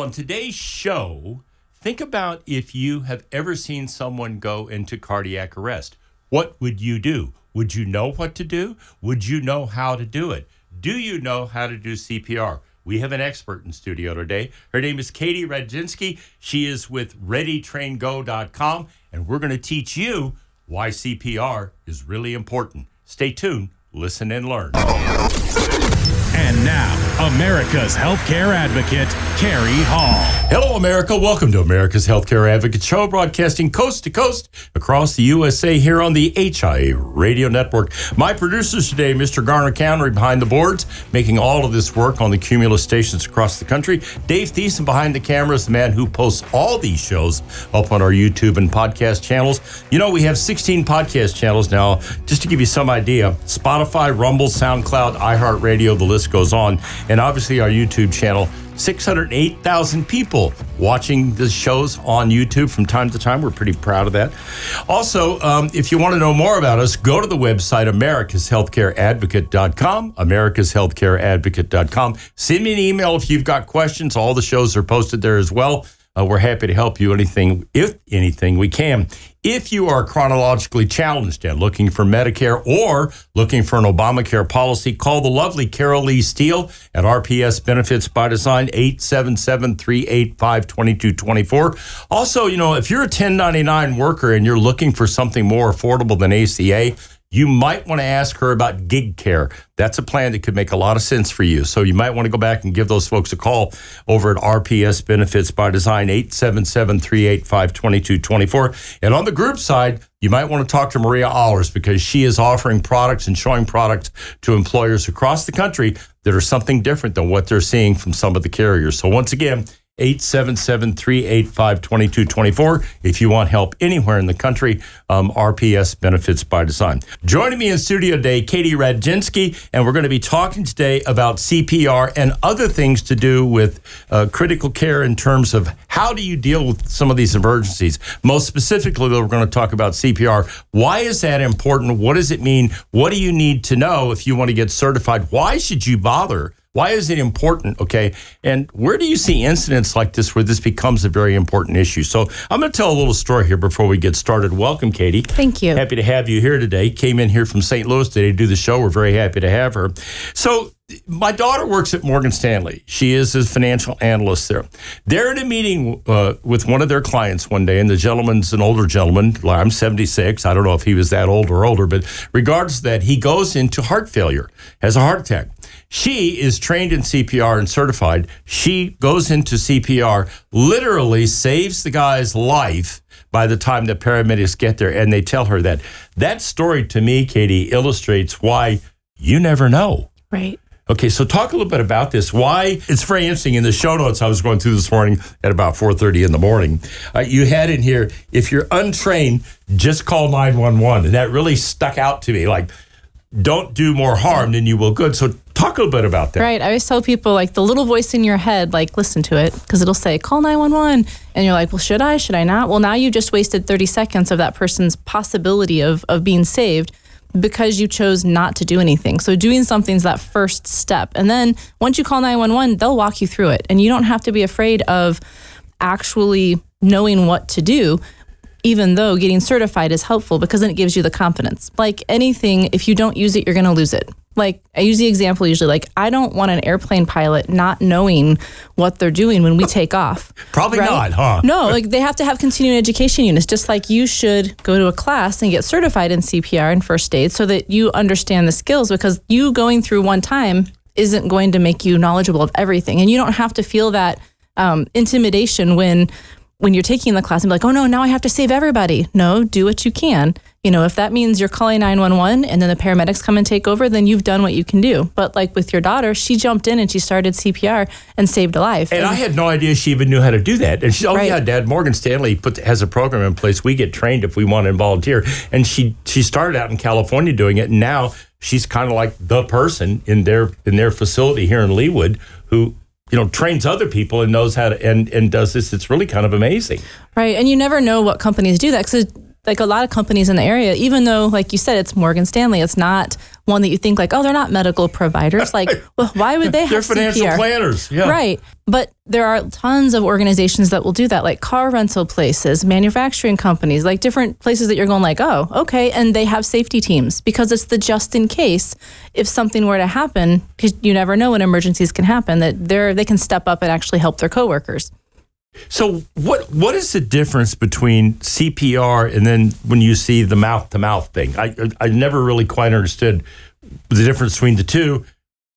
on today's show, think about if you have ever seen someone go into cardiac arrest. What would you do? Would you know what to do? Would you know how to do it? Do you know how to do CPR? We have an expert in studio today. Her name is Cary Radginski. She is with ReadyTrainGo.com, and we're going to teach you why CPR is really important. Stay tuned, listen, and learn. And now, America's healthcare advocate, Cary Hall. Hello, America. Welcome to America's Healthcare Advocate Show, broadcasting coast to coast across the USA here on the HIA Radio Network. My producers today, Mr. Garner County behind the boards, making all of this work on the Cumulus stations across the country. Dave Thiessen behind the cameras, the man who posts all these shows up on our YouTube and podcast channels. You know, we have 16 podcast channels now. Just to give you some idea, Spotify, Rumble, SoundCloud, iHeartRadio, the list goes on. And obviously our YouTube channel, 608,000 people watching the shows on YouTube from time to time. We're pretty proud of that. Also, if you want to know more about us, go to the website, americashealthcareadvocate.com, americashealthcareadvocate.com. Send me an email if you've got questions. All the shows are posted there as well. We're happy to help you if anything we can. If you are chronologically challenged and looking for Medicare or looking for an Obamacare policy, call the lovely Carol Lee Steele at RPS Benefits by Design, 877-385-2224. Also, you know, if you're a 1099 worker and you're looking for something more affordable than ACA, you might want to ask her about gig care. That's a plan that could make a lot of sense for you. So you might want to go back and give those folks a call over at RPS Benefits by Design, 877-385-2224. And on the group side, you might want to talk to Maria Allers because she is offering products and showing products to employers across the country that are something different than what they're seeing from some of the carriers. So once again, 877-385-2224. If you want help anywhere in the country, RPS Benefits by Design. Joining me in studio today, Cary Radginski, and we're going to be talking today about CPR and other things to do with critical care in terms of how do you deal with some of these emergencies. Most specifically, though, we're going to talk about CPR. Why is that important? What does it mean? What do you need to know if you want to get certified? Why should you bother? Why is it important, okay? And where do you see incidents like this where this becomes a very important issue? So I'm going to tell a little story here before we get started. Welcome, Cary. Thank you. Happy to have you here today. Came in here from St. Louis today to do the show. We're very happy to have her. So my daughter works at Morgan Stanley. She is a financial analyst there. They're in a meeting with one of their clients one day, and the gentleman's an older gentleman. I'm 76. I don't know if he was that old or older, but regardless of that, he goes into heart failure, has a heart attack. She is trained in CPR and certified. She goes into CPR, literally saves the guy's life by the time the paramedics get there, and they tell her that. That story to me, Katie, illustrates why you never know. Right. Okay, so talk a little bit about this. Why? It's very interesting. In the show notes I was going through this morning at about 4:30 in the morning, you had in here, if you're untrained, just call 911. And that really stuck out to me, like, don't do more harm than you will good. So talk a little bit about that. Right. I always tell people, like, the little voice in your head, like, listen to it, because it'll say, call 911. And you're like, well, should I not? Well, now you just wasted 30 seconds of that person's possibility of being saved because you chose not to do anything. So doing something's that first step. And then once you call 911, they'll walk you through it. And you don't have to be afraid of actually knowing what to do, even though getting certified is helpful because then it gives you the confidence. Like anything, if you don't use it, you're going to lose it. Like, I use the example usually, like, I don't want an airplane pilot not knowing what they're doing when we take off. Probably right? not, huh? No, like, they have to have continuing education units, just like you should go to a class and get certified in CPR and first aid so that you understand the skills, because you going through one time isn't going to make you knowledgeable of everything. And you don't have to feel that intimidation when you're taking the class and be like, oh no, now I have to save everybody. No, do what you can. You know, if that means you're calling 911 and then the paramedics come and take over, then you've done what you can do. But like with your daughter, she jumped in and she started CPR and saved a life. And I had no idea she even knew how to do that. And she said, right. Yeah, Dad, Morgan Stanley has a program in place. We get trained if we want to volunteer. And she started out in California doing it. And now she's kind of like the person in their facility here in Leawood who, you know, trains other people and knows how to and does this. It's really kind of amazing. Right. And you never know what companies do that, because like a lot of companies in the area, even though, like you said, it's Morgan Stanley, it's not one that you think like, oh, they're not medical providers. Like, well, why would they have They're financial CPR? planners. Yeah. Right. But there are tons of organizations that will do that, like car rental places, manufacturing companies, like different places that you're going like, oh, okay. And they have safety teams because it's the just in case if something were to happen, because you never know when emergencies can happen, that they can step up and actually help their coworkers. So what is the difference between CPR and then when you see the mouth-to-mouth thing? I never really quite understood the difference between the two.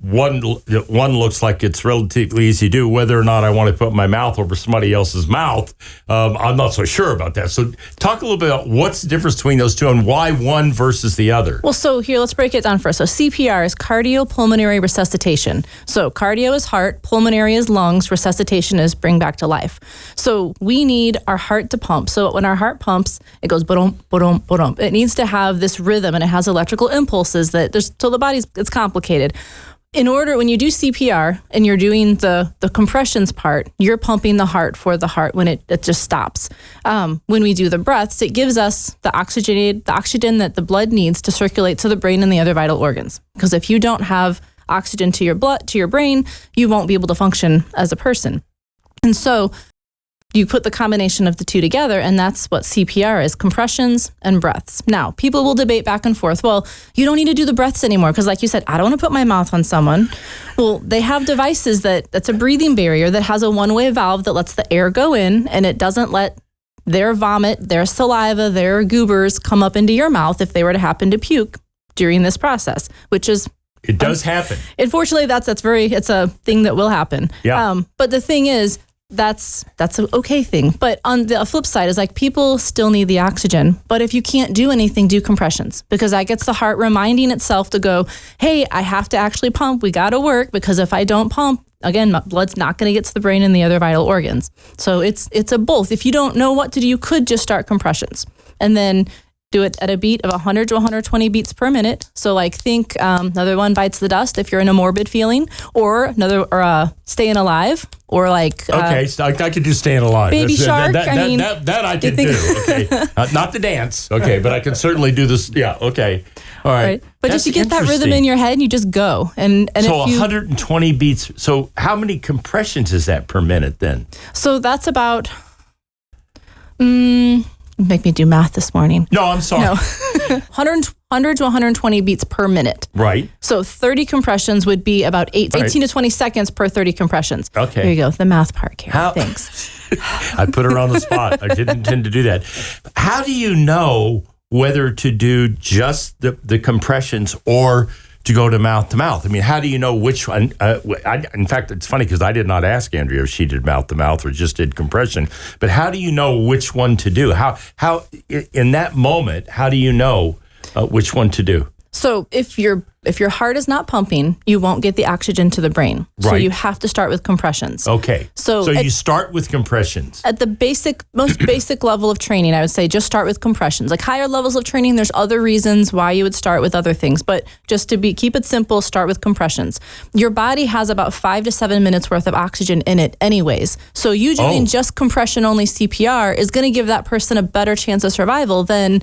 One looks like it's relatively easy to do. Whether or not I want to put my mouth over somebody else's mouth, I'm not so sure about that. So talk a little bit about what's the difference between those two and why one versus the other. Well, so here, let's break it down first. So CPR is cardiopulmonary resuscitation. So cardio is heart, pulmonary is lungs, resuscitation is bring back to life. So we need our heart to pump. So when our heart pumps, it goes ba-dum, ba-dum, ba-dum. It needs to have this rhythm and it has electrical impulses so the body's, it's complicated. In order, when you do CPR and you're doing the compressions part, you're pumping the heart for the heart when it just stops. When we do the breaths, it gives us the oxygen that the blood needs to circulate to the brain and the other vital organs. Because if you don't have oxygen to your blood, to your brain, you won't be able to function as a person. And so you put the combination of the two together, and that's what CPR is, compressions and breaths. Now, people will debate back and forth, well, you don't need to do the breaths anymore, because like you said, I don't want to put my mouth on someone. Well, they have devices that's a breathing barrier that has a one-way valve that lets the air go in, and it doesn't let their vomit, their saliva, their goobers come up into your mouth if they were to happen to puke during this process, which is... It does happen. Unfortunately, it's a thing that will happen. Yeah. But the thing is, that's an okay thing. But on the flip side is like people still need the oxygen. But if you can't do anything, do compressions, because that gets the heart reminding itself to go, hey, I have to actually pump. We got to work, because if I don't pump, again, my blood's not going to get to the brain and the other vital organs. So it's a both. If you don't know what to do, you could just start compressions and then do it at a beat of 100 to 120 beats per minute. So like think another one bites the dust if you're in a morbid feeling, or staying alive, or like okay, so I could do staying alive. Baby shark. That I can do. Okay, not the dance. Okay, but I can certainly do this. Yeah. Okay. All right. But just to get that rhythm in your head, and you just go. And so 120 beats. So how many compressions is that per minute then? So that's about. Make me do math this morning. No, I'm sorry. No. 100 to 120 beats per minute. Right. So 30 compressions would be about 18 to 20 seconds per 30 compressions. Okay. There you go. The math part, Cary. Thanks. I put her on the spot. I didn't intend to do that. How do you know whether to do just the compressions or to go to mouth? I mean, how do you know which one? In fact, it's funny because I did not ask Andrea if she did mouth to mouth or just did compression. But how do you know which one to do? How in that moment, how do you know which one to do? So if your heart is not pumping, you won't get the oxygen to the brain. So you have to start with compressions. Okay. So you start with compressions. At the most basic level of training, I would say just start with compressions. Like higher levels of training, there's other reasons why you would start with other things. But just to keep it simple, start with compressions. Your body has about 5 to 7 minutes worth of oxygen in it anyways. So you doing just compression only CPR is going to give that person a better chance of survival than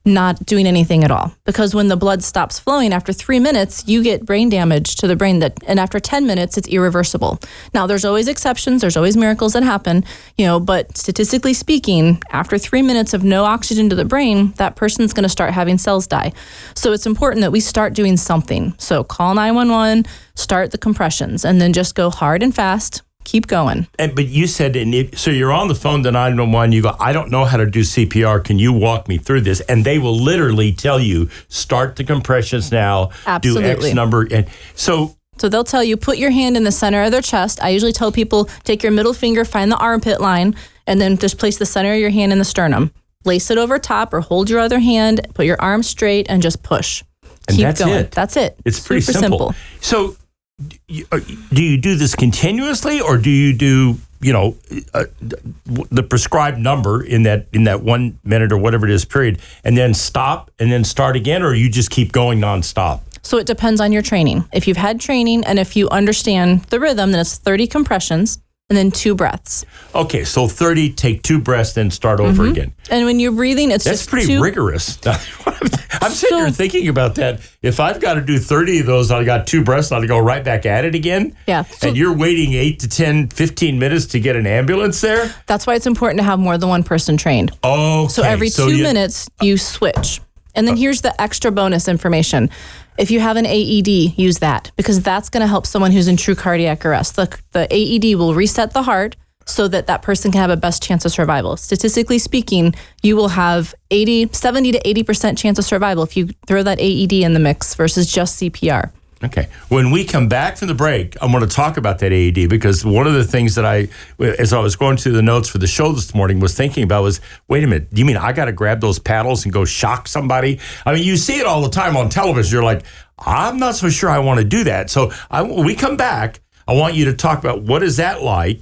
not doing anything at all. Because when the blood stops flowing after 3 minutes, you get brain damage to the brain and after 10 minutes, it's irreversible. Now, there's always exceptions. There's always miracles that happen, but statistically speaking, after 3 minutes of no oxygen to the brain, that person's going to start having cells die. So it's important that we start doing something. So call 911, start the compressions, and then just go hard and fast. Keep going. But you said, so you're on the phone to 911, you go, I don't know how to do CPR. Can you walk me through this? And they will literally tell you, start the compressions now, Absolutely. do X number. And so they'll tell you, put your hand in the center of their chest. I usually tell people, take your middle finger, find the armpit line, and then just place the center of your hand in the sternum. Lace it over top or hold your other hand, put your arm straight, and just push. And Keep that's going. it. That's it. It's pretty Super simple. So do you do this continuously, or do you do the prescribed number in that 1 minute or whatever it is period, and then stop and then start again, or you just keep going nonstop? So it depends on your training. If you've had training and if you understand the rhythm, then it's 30 compressions. and then 2 breaths. Okay, so 30, take 2 breaths, then start over again. And when you're breathing, That's just pretty rigorous. I'm sitting here thinking about that. If I've got to do 30 of those, I got 2 breaths, I'll go right back at it again. Yeah. And you're waiting 8 to 10, 15 minutes to get an ambulance there? That's why it's important to have more than one person trained. Okay. So every 2 minutes, you switch. And then here's the extra bonus information. If you have an AED, use that, because that's going to help someone who's in true cardiac arrest. The AED will reset the heart so that person can have a best chance of survival. Statistically speaking, you will have 70 to 80% chance of survival if you throw that AED in the mix versus just CPR. Okay. When we come back from the break, I'm going to talk about that AED, because one of the things that as I was going through the notes for the show this morning, was thinking about was, wait a minute, you mean I got to grab those paddles and go shock somebody? I mean, you see it all the time on television. You're like, I'm not so sure I want to do that. So when we come back, I want you to talk about what is that like?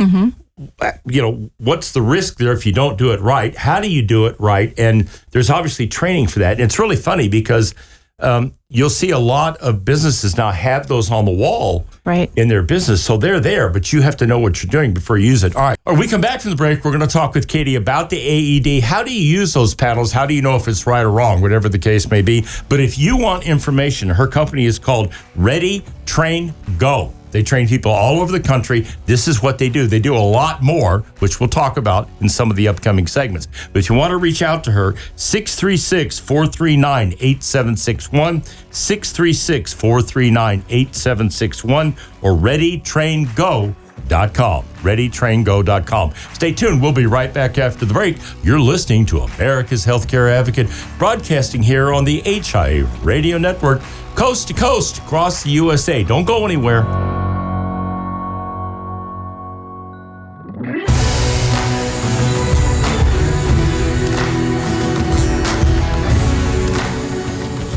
What's the risk there if you don't do it right? How do you do it right? And there's obviously training for that. And it's really funny because you'll see a lot of businesses now have those on the wall in their business. So they're there, but you have to know what you're doing before you use it. All right. When we come back from the break, we're going to talk with Katie about the AED. How do you use those paddles? How do you know if it's right or wrong, whatever the case may be? But if you want information, her company is called Ready, Train, Go. They train people all over the country. This is what they do. They do a lot more, which we'll talk about in some of the upcoming segments. But if you want to reach out to her, 636-439-8761, 636-439-8761, or ReadyTrainGo.com. ReadyTrainGo.com. Stay tuned. We'll be right back after the break. You're listening to America's Healthcare Advocate, broadcasting here on the HIA Radio Network, coast to coast across the USA. Don't go anywhere.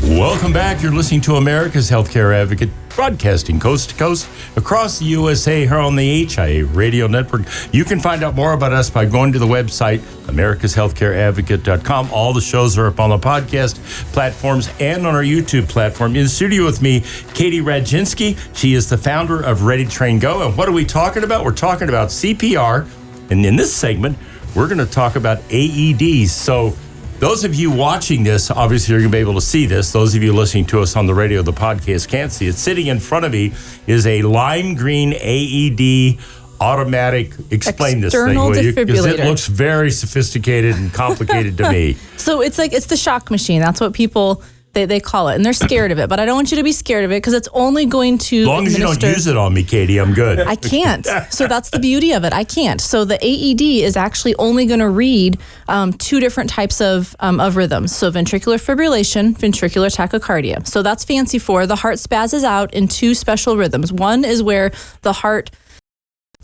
Welcome back. You're listening to America's Healthcare Advocate, broadcasting coast to coast across the USA here on the HIA Radio Network. You can find out more about us by going to the website, americashealthcareadvocate.com. All the shows are up on the podcast platforms and on our YouTube platform. In the studio with me, Katie Radginski. She is the founder of Ready, Train, Go. And what are we talking about? We're talking about CPR. And in this segment, we're going to talk about AEDs. So those of you watching this, obviously you're going to be able to see this. Those of you listening to us on the radio, the podcast can't see it. Sitting in front of me is a lime green AED automatic. Explain this thing, will you? Because it looks very sophisticated and complicated to me. So it's the shock machine. That's what people they call it, and they're scared of it. But I don't want you to be scared of it, because it's only going to as long as you don't use it on me, Katie, I'm good. I can't. So that's the beauty of it. I can't. So the AED is actually only going to read 2 different types of rhythms. So ventricular fibrillation, ventricular tachycardia. So that's fancy for the heart spazzes out in 2 special rhythms. One is where the heart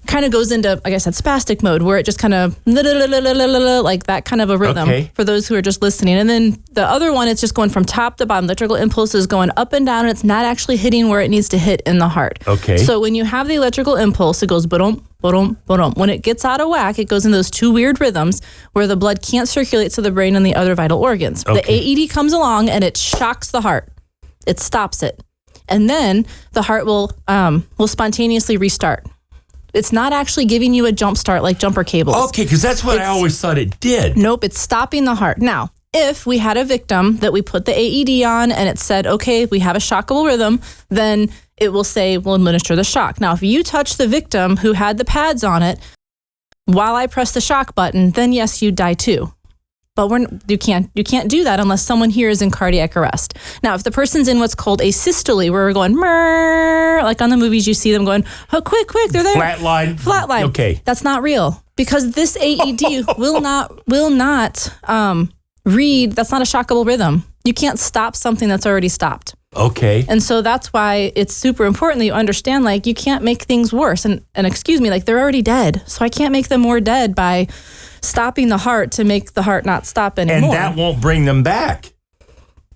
kind of goes into, like I said, spastic mode, where it just kind of like that kind of a rhythm for those who are just listening. And then the other one, it's just going from top to bottom. Electrical impulse is going up and down, and it's not actually hitting where it needs to hit in the heart. Okay. So when you have the electrical impulse, it goes ba-dum, ba-dum, ba-dum. When it gets out of whack, it goes in those 2 weird rhythms where the blood can't circulate to the brain and the other vital organs. Okay. The AED comes along and it shocks the heart. It stops it. And then the heart will spontaneously restart. It's not actually giving you a jump start like jumper cables. Okay, because that's what I always thought it did. Nope, it's stopping the heart. Now, if we had a victim that we put the AED on and it said, okay, we have a shockable rhythm, then it will say, we'll administer the shock. Now, if you touch the victim who had the pads on it while I press the shock button, then yes, you die too. But you can't do that unless someone here is in cardiac arrest. Now, if the person's in what's called a systole, where we're going, like on the movies, you see them going, oh, quick, they're there. Flatline. Okay. That's not real, because this AED will not read. That's not a shockable rhythm. You can't stop something that's already stopped. Okay. And so that's why it's super important that you understand, like, you can't make things worse. And excuse me, like, they're already dead. So I can't make them more dead by stopping the heart to make the heart not stop anymore. And that won't bring them back.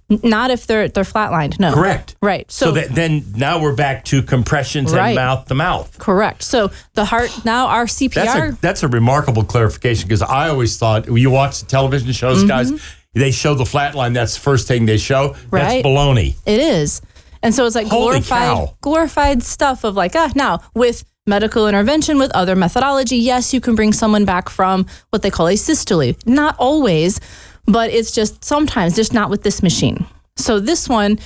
Not if they're flatlined, no. Correct. Right. So then now we're back to compressions and mouth to mouth. Correct. So the heart, now our CPR. That's a remarkable clarification, because I always thought, you watch the television shows, guys, they show the flatline, that's the first thing they show. Right. That's baloney. It is. And so it's like glorified stuff of like, now with medical intervention with other methodology, yes, you can bring someone back from what they call a systole. Not always, but it's just sometimes, just not with this machine. So this one,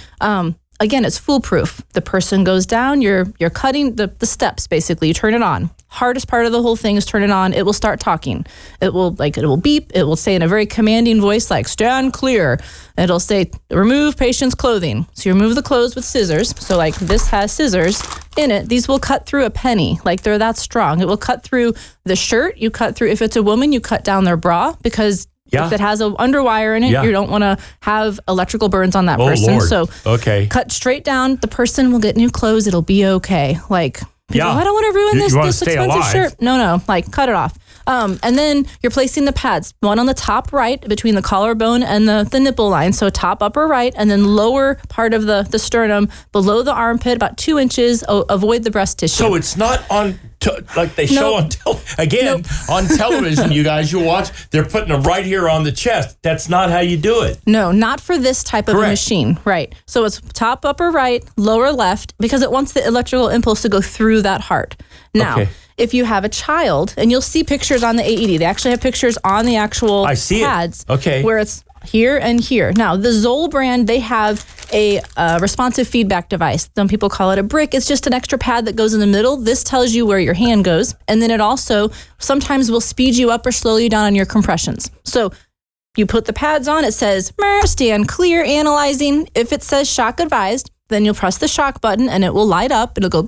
again, it's foolproof. The person goes down, you're cutting the steps, basically. You turn it on. Hardest part of the whole thing is turn it on. It will start talking. It will beep. It will say in a very commanding voice, like, stand clear. It'll say, remove patient's clothing. So you remove the clothes with scissors. So like this has scissors in it. These will cut through a penny. Like they're that strong. It will cut through the shirt. You cut through, if it's a woman, you cut down their bra, because if it has an underwire in it, you don't want to have electrical burns on that person. Lord. So cut straight down. The person will get new clothes. It'll be okay. Like, people, I don't want to ruin this expensive shirt. No, like cut it off. And then you're placing the pads, one on the top right between the collarbone and the nipple line. So top upper right, and then lower part of the sternum below the armpit, about 2 inches. Avoid the breast tissue. So it's not on, like they show on on television, you guys, you watch, they're putting them right here on the chest. That's not how you do it. No, not for this type of a machine. Right. So it's top upper right, lower left, because it wants the electrical impulse to go through that heart. Now, if you have a child, and you'll see pictures on the AED, they actually have pictures on the actual pads where it's here and here. Now, the Zoll brand, they have a responsive feedback device. Some people call it a brick. It's just an extra pad that goes in the middle. This tells you where your hand goes. And then it also sometimes will speed you up or slow you down on your compressions. So you put the pads on, it says, stand clear, analyzing. If it says shock advised, then you'll press the shock button and it will light up. It'll go,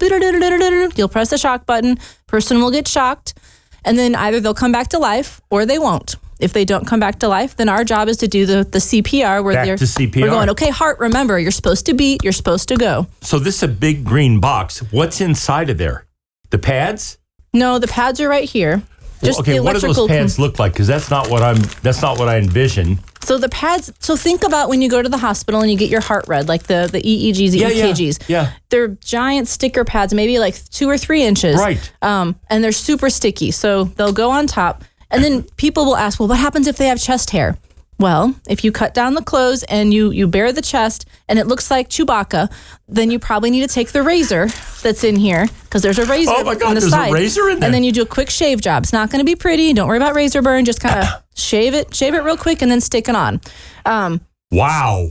you'll press the shock button, person will get shocked, and then either they'll come back to life or they won't. If they don't come back to life, then our job is to do the CPR where we're going, okay, heart, remember, you're supposed to beat, you're supposed to go. So this is a big green box. What's inside of there? The pads? No, the pads are right here. Just the what do those pads look like? Because that's not what I envision. So the pads, think about when you go to the hospital and you get your heart read, like the EEGs, the EKGs. Yeah. They're giant sticker pads, maybe like 2 or 3 inches. Right. And they're super sticky. So they'll go on top. And then people will ask, well, what happens if they have chest hair? Well, if you cut down the clothes and you bare the chest and it looks like Chewbacca, then you probably need to take the razor that's in here, because there's a razor on the side. there's a razor in there. And then you do a quick shave job. It's not going to be pretty. Don't worry about razor burn. Just kind of shave it real quick and then stick it on. Wow.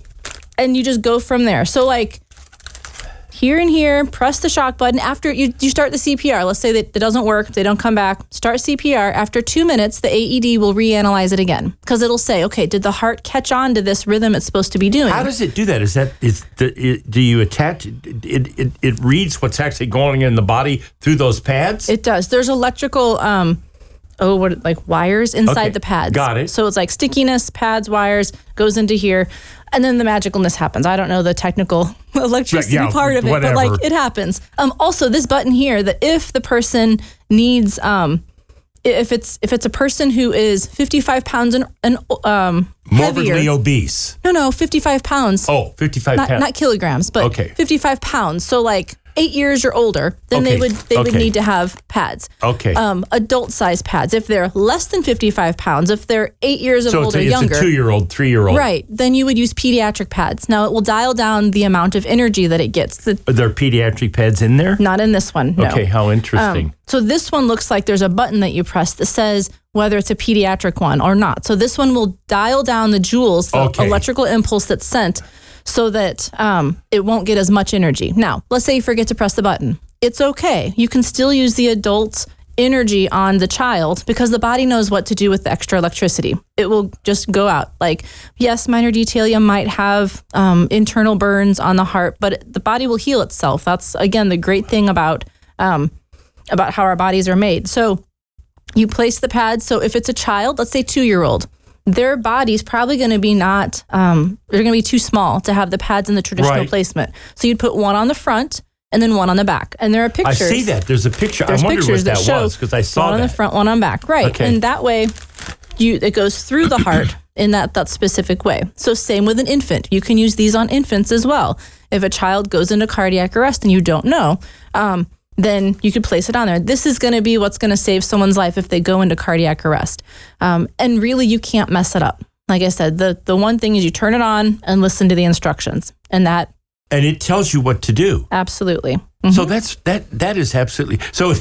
And you just go from there. So like here and here, press the shock button. After you start the CPR, let's say that it doesn't work, they don't come back, start CPR. After 2 minutes, the AED will reanalyze it again, because it'll say, okay, did the heart catch on to this rhythm it's supposed to be doing? How does it do that? Do you attach, it reads what's actually going in the body through those pads? It does. There's electrical, wires inside the pads. Got it. So it's like stickiness, pads, wires, goes into here. And then the magicalness happens. I don't know the technical electricity part of it, whatever. but like it happens. Also, this button here, that if the person needs, if it's a person who is 55 pounds and morbidly heavier, obese. No, 55 pounds. Oh, 55 pounds. Not kilograms, but 55 pounds. So like 8 years or older, then they would need to have pads. Okay. Adult size pads. If they're less than 55 pounds, if they're 8 years of old or younger. So it's a 2-year-old, 3-year-old. Right. Then you would use pediatric pads. Now it will dial down the amount of energy that it gets. Are there pediatric pads in there? Not in this one, no. Okay, how interesting. So this one looks like there's a button that you press that says whether it's a pediatric one or not. So this one will dial down the joules, the electrical impulse that's sent, so that it won't get as much energy. Now, let's say you forget to press the button. It's okay. You can still use the adult's energy on the child, because the body knows what to do with the extra electricity. It will just go out. Like, yes, minor detail, you might have internal burns on the heart, but the body will heal itself. That's, again, the great thing about how our bodies are made. So you place the pads. So if it's a child, let's say 2-year-old, their body's probably going to be they're going to be too small to have the pads in the traditional placement. So you'd put one on the front and then one on the back. And there are pictures. I see that. There's a picture. I wondered what that was, because I saw that. One on the front, one on back. Right. Okay. And that way, it goes through the heart in that specific way. So same with an infant. You can use these on infants as well. If a child goes into cardiac arrest and you don't know, then you could place it on there. This is going to be what's going to save someone's life if they go into cardiac arrest. And really, you can't mess it up. Like I said, the one thing is you turn it on and listen to the instructions, and that And it tells you what to do. Absolutely. So that is absolutely so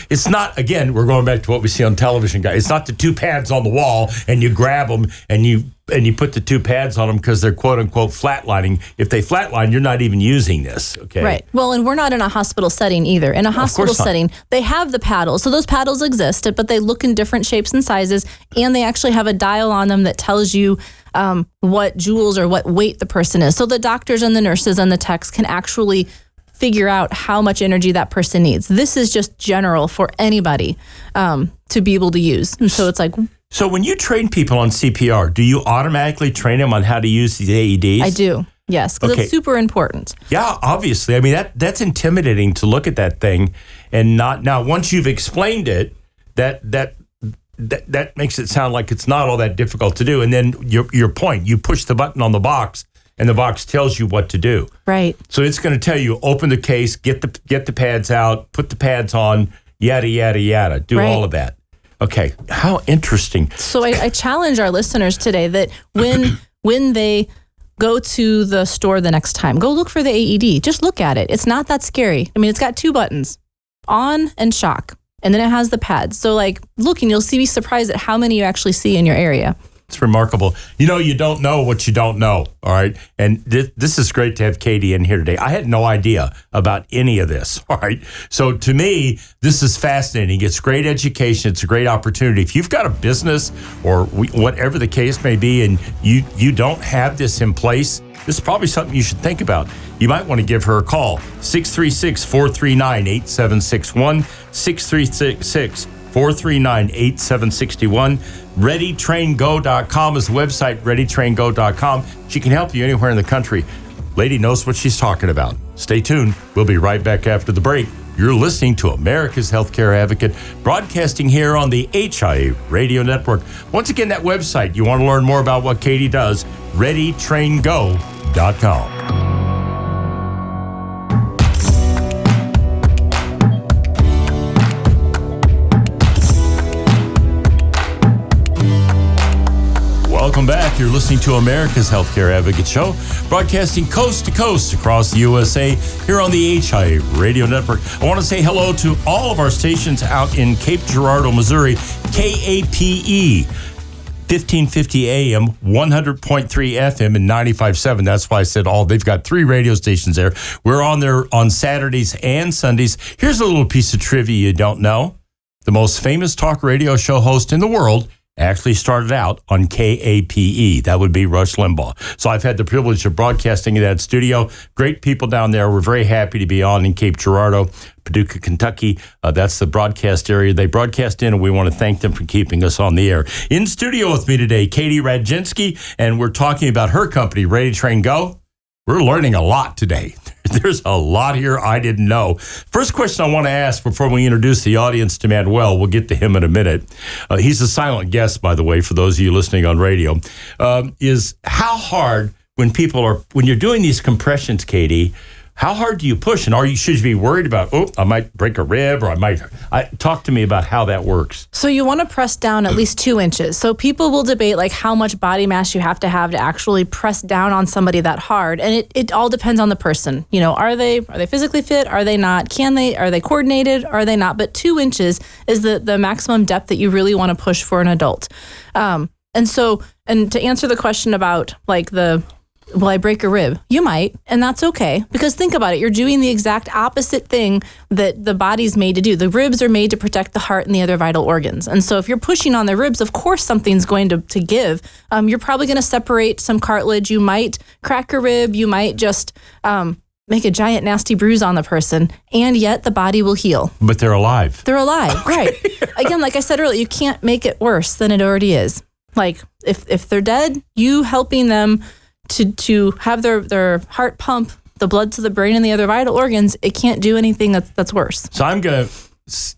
it's not, again, we're going back to what we see on television, guys. It's not the two pads on the wall and you grab them and you put the two pads on them because they're quote unquote flatlining. If they flatline, you're not even using this. Okay. Right. Well, and we're not in a hospital setting either. In a hospital setting, they have the paddles. So those paddles exist, but they look in different shapes and sizes, and they actually have a dial on them that tells you what joules or what weight the person is. So the doctors and the nurses and the techs can actually figure out how much energy that person needs. This is just general for anybody to be able to use. And so it's like... So when you train people on CPR, do you automatically train them on how to use the AEDs? I do, yes, because it's super important. Yeah, obviously. I mean, that's intimidating to look at that thing and not... Now, once you've explained it, that makes it sound like it's not all that difficult to do. And then your point, you push the button on the box, and the box tells you what to do. Right. So it's going to tell you, open the case, get the pads out, put the pads on, yada, yada, yada. Do all of that. Okay. How interesting. So I challenge our listeners today that when they go to the store the next time, go look for the AED. Just look at it. It's not that scary. I mean, it's got two buttons, on and shock, and then it has the pads. So look, and you'll be surprised at how many you actually see in your area. It's remarkable. You don't know what you don't know, all right? And this is great to have Katie in here today. I had no idea about any of this, all right? So to me, this is fascinating. It's great education. It's a great opportunity. If you've got a business or whatever the case may be and you don't have this in place, this is probably something you should think about. You might want to give her a call, 636-439-8761, 636-439-8761. ReadyTrainGo.com is the website, ReadyTrainGo.com. She can help you anywhere in the country. Lady knows what she's talking about. Stay tuned. We'll be right back after the break. You're listening to America's Healthcare Advocate, broadcasting here on the HIA Radio Network. Once again, that website, you want to learn more about what Katie does, ReadyTrainGo.com. Welcome back. You're listening to America's Healthcare Advocate Show, broadcasting coast to coast across the USA here on the HIA Radio Network. I want to say hello to all of our stations out in Cape Girardeau, Missouri, KAPE, 1550 AM, 100.3 FM, and 95.7. That's why I said all. They've got 3 radio stations there. We're on there on Saturdays and Sundays. Here's a little piece of trivia you don't know. The most famous talk radio show host in the world actually started out on KAPE. That would be Rush Limbaugh. So I've had the privilege of broadcasting in that studio. Great people down there. We're very happy to be on in Cape Girardeau, Paducah, Kentucky. That's the broadcast area they broadcast in, and we want to thank them for keeping us on the air. In studio with me today, Katie Radginski, and we're talking about her company, Ready Train Go. We're learning a lot today. There's a lot here I didn't know. First question I want to ask before we introduce the audience to Manuel, we'll get to him in a minute. He's a silent guest, by the way, for those of you listening on radio, is how hard when you're doing these compressions, Katie, how hard do you push? And should you be worried about, I might break a rib or talk to me about how that works. So you want to press down at least 2 inches. So people will debate how much body mass you have to actually press down on somebody that hard. And it all depends on the person. Are they physically fit? Are they not? Are they coordinated? Are they not? But 2 inches is the maximum depth that you really want to push for an adult. And to answer the question about will I break a rib? You might, and that's okay. Because think about it. You're doing the exact opposite thing that the body's made to do. The ribs are made to protect the heart and the other vital organs. And so if you're pushing on the ribs, of course something's going to give. You're probably going to separate some cartilage. You might crack a rib. You might just make a giant nasty bruise on the person. And yet the body will heal. But they're alive. They're alive, right. Again, like I said earlier, you can't make it worse than it already is. If they're dead, you helping them to have their heart pump the blood to the brain and the other vital organs, it can't do anything that's worse. So I'm going to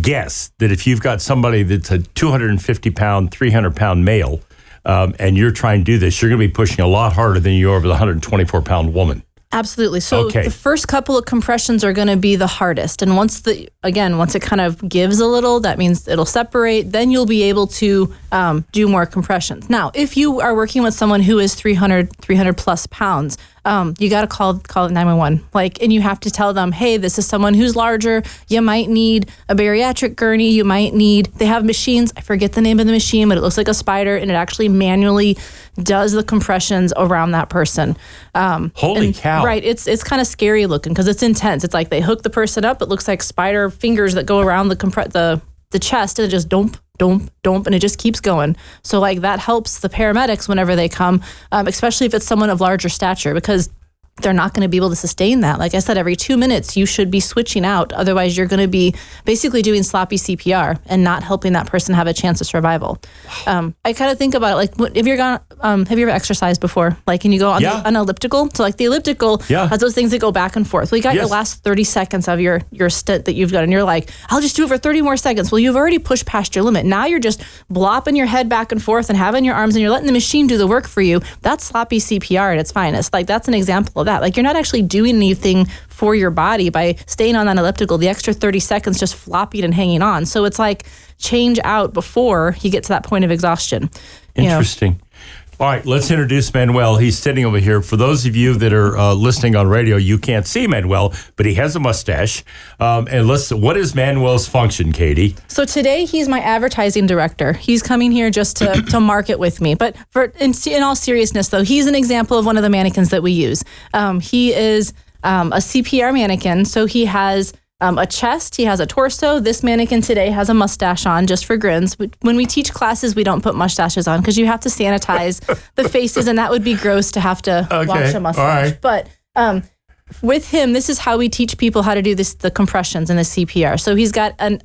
guess that if you've got somebody that's a 250-pound, 300-pound male, and you're trying to do this, you're going to be pushing a lot harder than you are with a 124-pound woman. Absolutely. So the first couple of compressions are going to be the hardest. And once it kind of gives a little, that means it'll separate, then you'll be able to do more compressions. Now, if you are working with someone who is 300 plus pounds, you got to call 911. And you have to tell them, hey, this is someone who's larger. You might need a bariatric gurney. They have machines. I forget the name of the machine, but it looks like a spider, and it actually manually does the compressions around that person. Holy cow. Right. It's kind of scary looking because it's intense. It's like they hook the person up. It looks like spider fingers that go around the chest, and it just dump, and it just keeps going. So that helps the paramedics whenever they come, especially if it's someone of larger stature, because they're not going to be able to sustain that. Like I said, every 2 minutes you should be switching out. Otherwise, you're going to be basically doing sloppy CPR and not helping that person have a chance of survival. I kind of think about it have you ever exercised before? And you go on an elliptical? So the elliptical has those things that go back and forth. Well, you got your last 30 seconds of your stint that you've done, and you're like, I'll just do it for 30 more seconds. Well, you've already pushed past your limit. Now you're just blopping your head back and forth and having your arms, and you're letting the machine do the work for you. That's sloppy CPR at its finest. That's an example of that. You're not actually doing anything for your body by staying on that elliptical, the extra 30 seconds just flopping and hanging on. So it's change out before you get to that point of exhaustion. Interesting. All right, let's introduce Manuel. He's sitting over here. For those of you that are listening on radio, you can't see Manuel, but he has a mustache. And what is Manuel's function, Katie? So today he's my advertising director. He's coming here just to market with me. But in all seriousness, though, he's an example of one of the mannequins that we use. He is a CPR mannequin. So he has a chest, he has a torso. This mannequin today has a mustache on just for grins. When we teach classes, we don't put mustaches on because you have to sanitize the faces, and that would be gross to have to wash a mustache. All right. But with him, this is how we teach people how to do the compressions and the CPR. So he's got a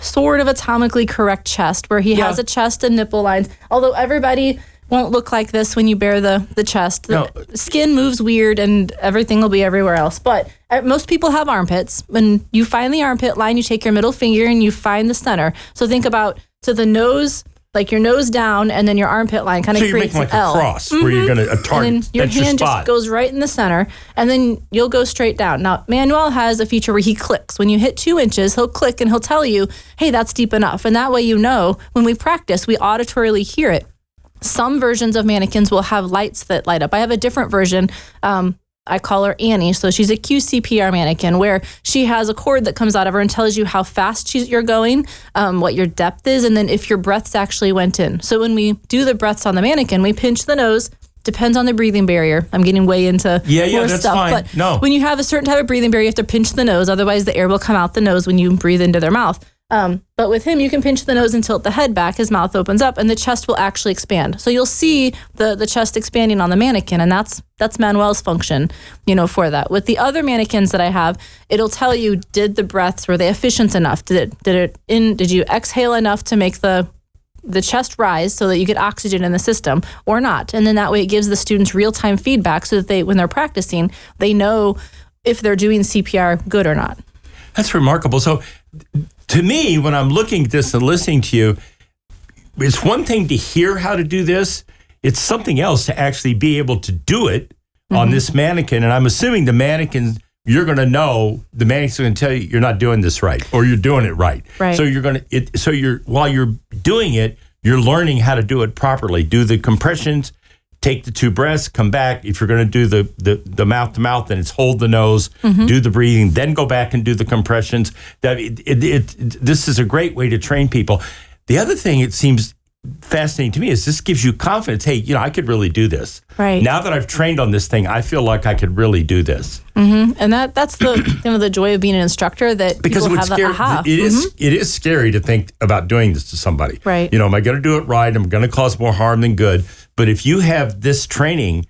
sort of atomically correct chest where he has a chest and nipple lines. Although everybody won't look like this when you bare the chest. The skin moves weird and everything will be everywhere else. But most people have armpits. When you find the armpit line, you take your middle finger and you find the center. So think about the nose, your nose down, and then your armpit line kind of creates an L. So you're making a cross where you're going to target. And then your hand just goes right in the center, and then you'll go straight down. Now, Manuel has a feature where he clicks. When you hit 2 inches, he'll click and he'll tell you, hey, that's deep enough. And that way when we practice, we auditorily hear it. Some versions of mannequins will have lights that light up. I have a different version. I call her Annie. So she's a QCPR mannequin where she has a cord that comes out of her and tells you how fast you're going, what your depth is, and then if your breaths actually went in. So when we do the breaths on the mannequin, we pinch the nose. Depends on the breathing barrier. I'm getting way into more that's stuff. fine. But when you have a certain type of breathing barrier, you have to pinch the nose. Otherwise, the air will come out the nose when you breathe into their mouth. But with him, you can pinch the nose and tilt the head back. His mouth opens up, and the chest will actually expand. So you'll see the chest expanding on the mannequin, and that's Manuel's function, for that. With the other mannequins that I have, it'll tell you, did the breaths, were they efficient enough? Did you exhale enough to make the chest rise so that you get oxygen in the system or not? And then that way it gives the students real-time feedback so that when they're practicing, they know if they're doing CPR good or not. That's remarkable. So to me, when I'm looking at this and listening to you, it's one thing to hear how to do this. It's something else to actually be able to do it on this mannequin. And I'm assuming the mannequin, you're going to know, the mannequin's going to tell you you're not doing this right or you're doing it right. Right. So while you're doing it, you're learning how to do it properly. Do the compressions, take the 2 breaths, come back. If you're going to do the mouth to mouth, then it's hold the nose, do the breathing, then go back and do the compressions. This is a great way to train people. The other thing it seems fascinating to me is this gives you confidence. Hey, I could really do this. Right. Now that I've trained on this thing, I feel like I could really do this. And that's the joy of being an instructor, that because people have that aha. It is scary to think about doing this to somebody. Right. Am I going to do it right? I'm going to cause more harm than good. But if you have this training,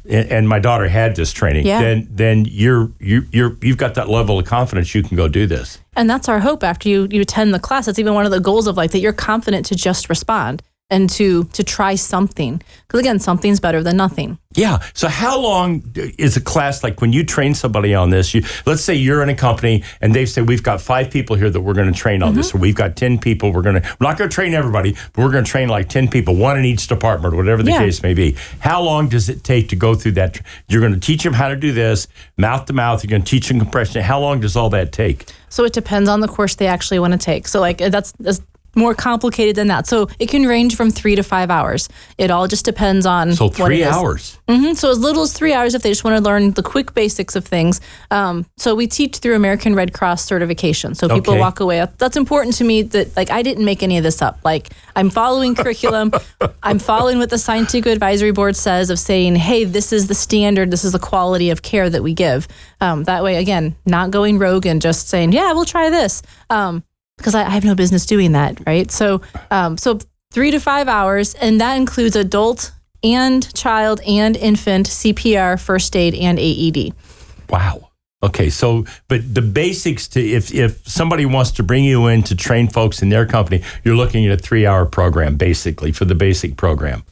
and my daughter had this training, then you've got that level of confidence you can go do this. And that's our hope after you attend the class. That's even one of the goals of that you're confident to just respond and to try something. Because again, something's better than nothing. Yeah. So how long is a class, like when you train somebody on this, let's say you're in a company and they say, we've got 5 people here that we're going to train on this, or we've got 10 people, we're not going to train everybody, but we're going to train like 10 people, 1 in each department, or whatever the case may be. How long does it take to go through that? You're going to teach them how to do this, mouth to mouth, you're going to teach them compression. How long does all that take? So it depends on the course they actually want to take. So that's more complicated than that. So it can range from 3 to 5 hours. It all just depends on So what it 3 is. hours. So as little as 3 hours if they just want to learn the quick basics of things. So we teach through American Red Cross certification. So people Okay. walk away. That's important to me that like I didn't make any of this up. Like I'm following curriculum. I'm following what the Scientific Advisory Board says of saying, hey, this is the standard. This is the quality of care that we give. That way, again, not going rogue and just saying, yeah, we'll try this. Because I have no business doing that, right? So 3 to 5 hours, and that includes adult and child and infant CPR, first aid, and AED. Wow. Okay, so but the basics to if somebody wants to bring you in to train folks in their company, you're looking at a 3-hour program basically for the basic program.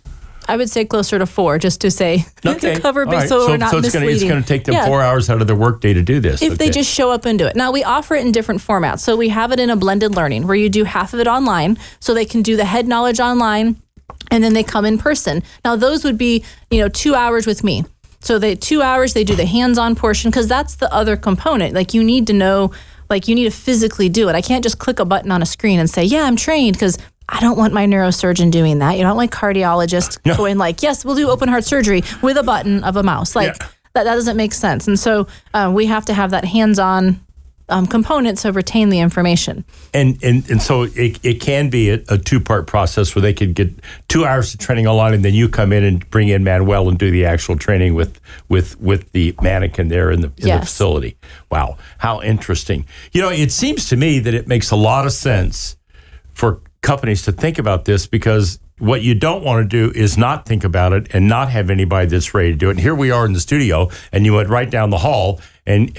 I would say closer to 4, just to say Okay. to cover All base, right. so we're not it's misleading. going to take them Yeah. 4 hours out of their workday to do this. If they just show up and do it. Now, we offer it in different formats. So we have it in a blended learning where you do half of it online, so they can do the head knowledge online, and then they come in person. Now, those would be, 2 hours with me. So 2 hours, they do the hands-on portion, because that's the other component. Like, you need to know, you need to physically do it. I can't just click a button on a screen and say, yeah, I'm trained, because I don't want my neurosurgeon doing that. You don't like cardiologist going yes, we'll do open heart surgery with a button of a mouse. That doesn't make sense. And so we have to have that hands-on component to retain the information. And so it can be a 2-part process where they could get 2 hours of training online, and then you come in and bring in Manuel and do the actual training with the mannequin there in the facility. Wow, how interesting. It seems to me that it makes a lot of sense for companies to think about this, because what you don't want to do is not think about it and not have anybody that's ready to do it. And here we are in the studio, and you went right down the hall and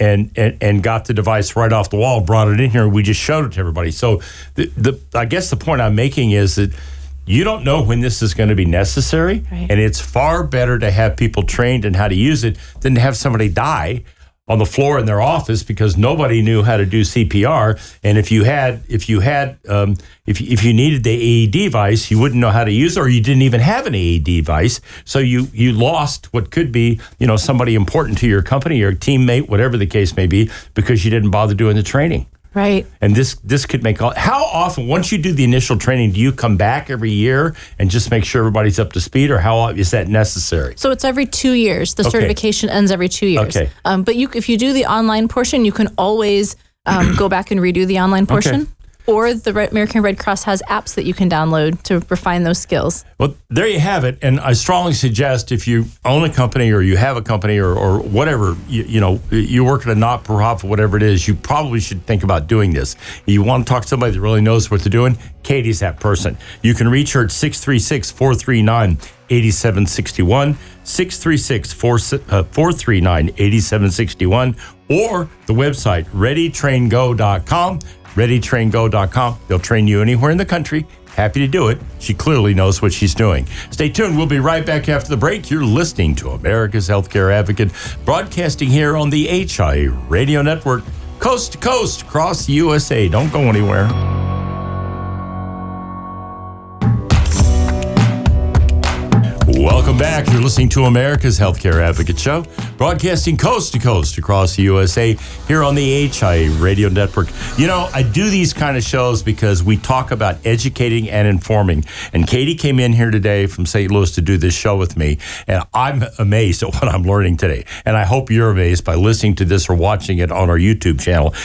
got the device right off the wall, brought it in here, and we just showed it to everybody. So I guess the point I'm making is that you don't know when this is going to be necessary, and it's far better to have people trained in how to use it than to have somebody die on the floor in their office because nobody knew how to do CPR. And if you needed the AED device, you wouldn't know how to use it, or you didn't even have an AED device. So you lost what could be, somebody important to your company, your teammate, whatever the case may be, because you didn't bother doing the training. Right. And this could make how often, once you do the initial training, do you come back every year and just make sure everybody's up to speed, or how is that necessary? So it's every 2 years. The certification ends every 2 years. Okay. But if you do the online portion, you can always go back and redo the online portion. Okay. Or the American Red Cross has apps that you can download to refine those skills. Well, there you have it. And I strongly suggest if you own a company or you have a company or whatever, you work at a not-for-profit, whatever it is, you probably should think about doing this. You want to talk to somebody that really knows what they're doing? Katie's that person. You can reach her at 636-439-8761, 636-439-8761, or the website, readytraingo.com. ReadyTrainGo.com. They'll train you anywhere in the country. Happy to do it. She clearly knows what she's doing. Stay tuned. We'll be right back after the break. You're listening to America's Healthcare Advocate, broadcasting here on the HI Radio Network, coast to coast across the USA. Don't go anywhere. Welcome back. You're listening to America's Healthcare Advocate Show, broadcasting coast to coast across the USA here on the HI Radio Network. I do these kind of shows because we talk about educating and informing. And Katie came in here today from St. Louis to do this show with me, and I'm amazed at what I'm learning today. And I hope you're amazed by listening to this or watching it on our YouTube channel.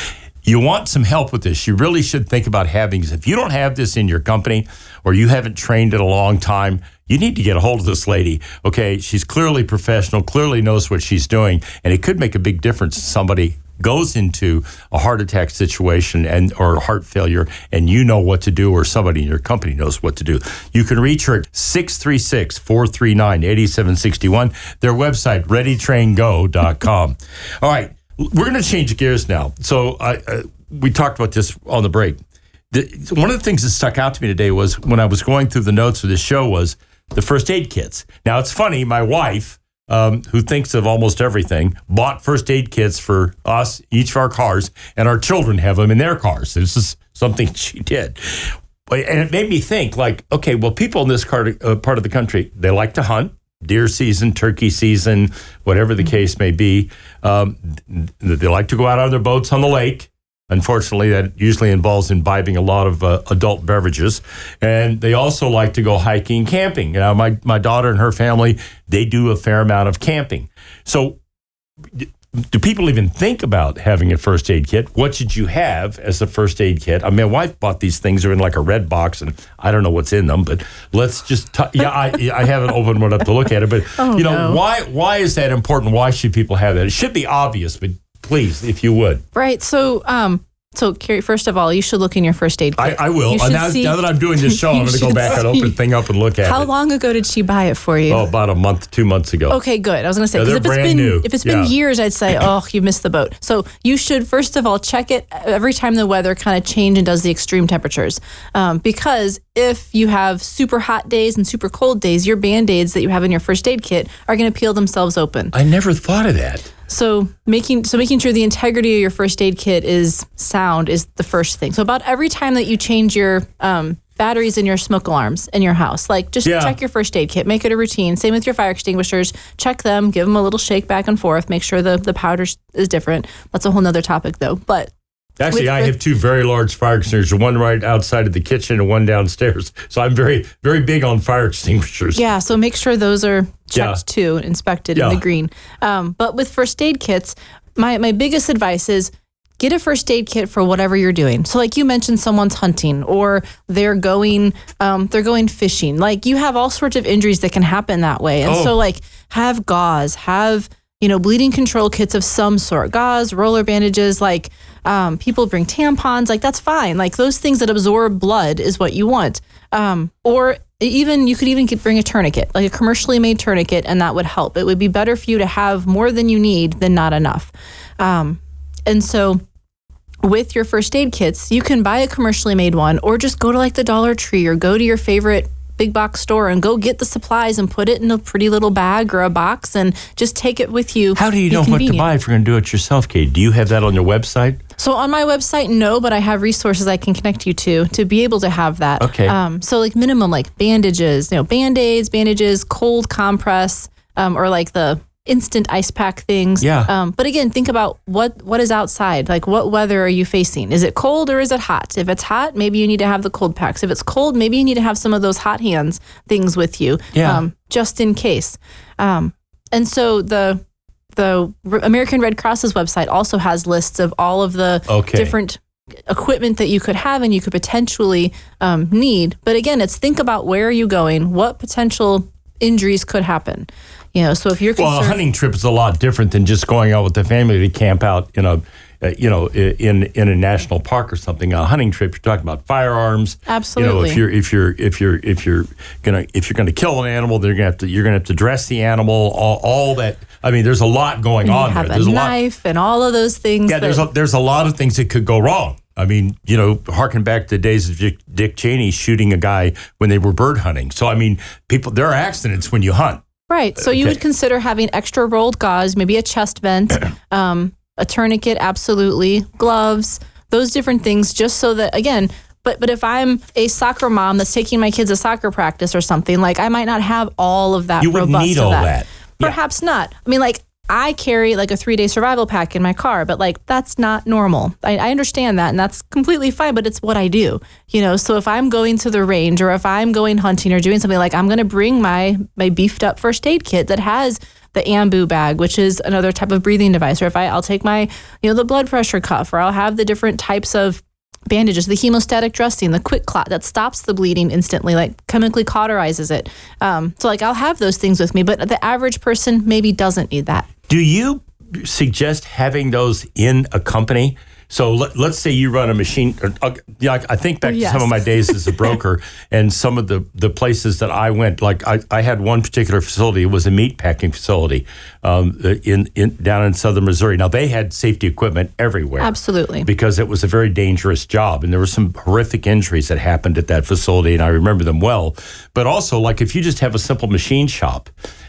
You want some help with this, you really should think about having this. If you don't have this in your company or you haven't trained in a long time, you need to get a hold of this lady, okay? She's clearly professional, clearly knows what she's doing, and it could make a big difference if somebody goes into a heart attack situation or heart failure, and you know what to do, or somebody in your company knows what to do. You can reach her at 636-439-8761. Their website, readytraingo.com. All right, we're going to change gears now. So we talked about this on the break. One of the things that stuck out to me today was when I was going through the notes of this show was the first aid kits. Now, it's funny, my wife, who thinks of almost everything, bought first aid kits for us, each of our cars, and our children have them in their cars. This is something she did. And it made me think, okay, well, people in this part of the country, they like to hunt, deer season, turkey season, whatever the case may be. They like to go out on their boats on the lake. Unfortunately, that usually involves imbibing a lot of adult beverages. And they also like to go hiking, camping. You know, my daughter and her family, they do a fair amount of camping. So do people even think about having a first aid kit? What should you have as a first aid kit? I mean, my wife bought these things. They're in like a red box, and I don't know what's in them, but let's just, I haven't opened one up to look at it, but why is that important? Why should people have that? It should be obvious, but please, if you would. Right. So, Cary, first of all, you should look in your first aid kit. I will. Now that I'm doing this show, I'm going to go back and open the thing up and look at it. How long ago did she buy it for you? Oh, about a month, 2 months ago. Okay, good. I was going to say, they're brand new. If it's been years, I'd say, you missed the boat. So you should, first of all, check it every time the weather kind of changes and does the extreme temperatures. Because if you have super hot days and super cold days, your Band-Aids that you have in your first aid kit are going to peel themselves open. I never thought of that. So making sure the integrity of your first aid kit is sound is the first thing. So about every time that you change your batteries in your smoke alarms in your house, like just check your first aid kit, make it a routine. Same with your fire extinguishers, check them, give them a little shake back and forth, make sure the powder is different. That's a whole nother topic though. But actually, I have two very large fire extinguishers, one right outside of the kitchen and one downstairs. So I'm very, very big on fire extinguishers. Yeah, so make sure those are checked too, inspected in the green. But with first aid kits, my biggest advice is get a first aid kit for whatever you're doing. So like you mentioned, someone's hunting or they're going fishing. Like you have all sorts of injuries that can happen that way. And so like have gauze, have bleeding control kits of some sort, gauze, roller bandages, like people bring tampons, like that's fine. Like those things that absorb blood is what you want. Or even, you could even bring a tourniquet, like a commercially made tourniquet, and that would help. It would be better for you to have more than you need than not enough. And so with your first aid kits, you can buy a commercially made one or just go to like the Dollar Tree or go to your favorite big box store and go get the supplies and put it in a pretty little bag or a box and just take it with you. How do you know what to buy if you're going to do it yourself, Kate? Do you have that on your website? So on my website, no, but I have resources I can connect you to be able to have that. Okay. So like minimum like bandages, Band-Aids, bandages, cold compress, or like the instant ice pack things. Yeah. But again, think about what is outside. Like what weather are you facing? Is it cold or is it hot? If it's hot, maybe you need to have the cold packs. If it's cold, maybe you need to have some of those hot hands things with you. Yeah. Just in case. And so the American Red Cross's website also has lists of all of the different equipment that you could have and you could potentially need. But again, it's think about where are you going? What potential injuries could happen? So if you're concerned, a hunting trip is a lot different than just going out with the family to camp out in a national park or something. A hunting trip, you're talking about firearms. Absolutely. If you're gonna kill an animal, you're gonna have to dress the animal. All that. I mean, there's a lot going on there. There's a knife and all of those things. Yeah, there's a lot of things that could go wrong. I mean, harken back to the days of Dick Cheney shooting a guy when they were bird hunting. So, I mean, there are accidents when you hunt. Right. So you would consider having extra rolled gauze, maybe a chest vent, a tourniquet, absolutely, gloves, those different things, just so that, again, but if I'm a soccer mom that's taking my kids to soccer practice or something, like I might not have all of that. You wouldn't need all that. Perhaps not. I mean, like, I carry like a 3-day survival pack in my car, but like that's not normal. I understand that, and that's completely fine, but it's what I do. So if I'm going to the range or if I'm going hunting or doing something, like I'm going to bring my beefed up first aid kit that has the ambu bag, which is another type of breathing device, or if I'll take my, the blood pressure cuff, or I'll have the different types of bandages, the hemostatic dressing, the quick clot that stops the bleeding instantly, like chemically cauterizes it. So like I'll have those things with me, but the average person maybe doesn't need that. Do you suggest having those in a company? So let's say you run a machine. I think back to some of my days as a broker and some of the places that I went. Like I had one particular facility. It was a meat packing facility down in southern Missouri. Now they had safety equipment everywhere. Absolutely. Because it was a very dangerous job, and there were some horrific injuries that happened at that facility, and I remember them well. But also, like if you just have a simple machine shop,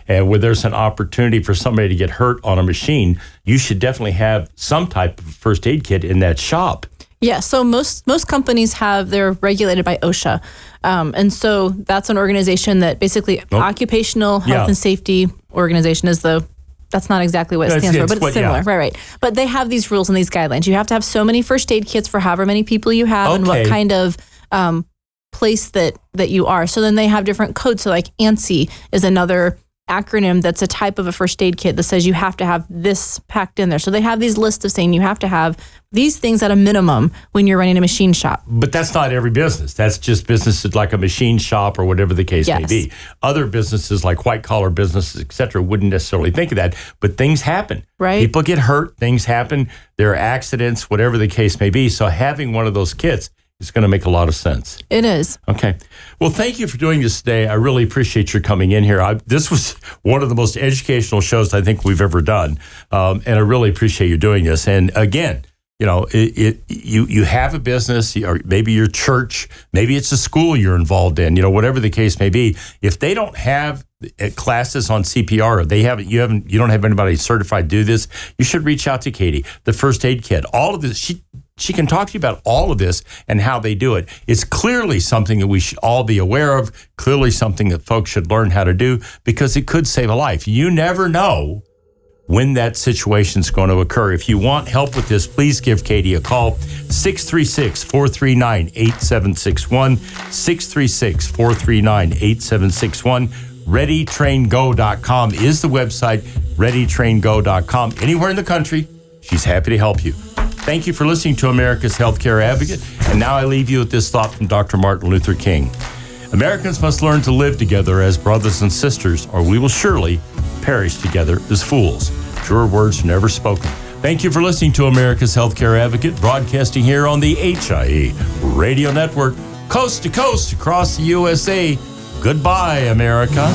and where there's an opportunity for somebody to get hurt on a machine, you should definitely have some type of first aid kit in that shop. Yeah, so most companies they're regulated by OSHA. And so that's an organization that basically occupational health and safety organization is the That's not exactly what it stands for, but it's similar. Right. But they have these rules and these guidelines. You have to have so many first aid kits for however many people you have and what kind of place that you are. So then they have different codes. So like ANSI is another acronym that's a type of a first aid kit that says you have to have this packed in there. So they have these lists of saying you have to have these things at a minimum when you're running a machine shop. But that's not every business. That's just businesses like a machine shop or whatever the case may be. Other businesses like white collar businesses, et cetera, wouldn't necessarily think of that. But things happen. Right. People get hurt. Things happen. There are accidents, whatever the case may be. So having one of those kits is going to make a lot of sense. It is. Okay. Well, thank you for doing this today. I really appreciate your coming in here. This was one of the most educational shows I think we've ever done. And I really appreciate you doing this. And again, you have a business, or maybe your church, maybe it's a school you're involved in, whatever the case may be. If they don't have classes on CPR, or you don't have anybody certified to do this, you should reach out to Katie. The first aid kit, all of this, she can talk to you about all of this and how they do it. It's clearly something that we should all be aware of, clearly something that folks should learn how to do, because it could save a life. You never know when that situation is going to occur. If you want help with this, please give Katie a call, 636-439-8761, 636-439-8761. ReadyTrainGo.com is the website, ReadyTrainGo.com. Anywhere in the country, she's happy to help you. Thank you for listening to America's Healthcare Advocate. And now I leave you with this thought from Dr. Martin Luther King. Americans must learn to live together as brothers and sisters, or we will surely perish together as fools. Truer words are never spoken. Thank you for listening to America's Healthcare Advocate, broadcasting here on the HIA Radio Network, coast to coast across the USA. Goodbye, America.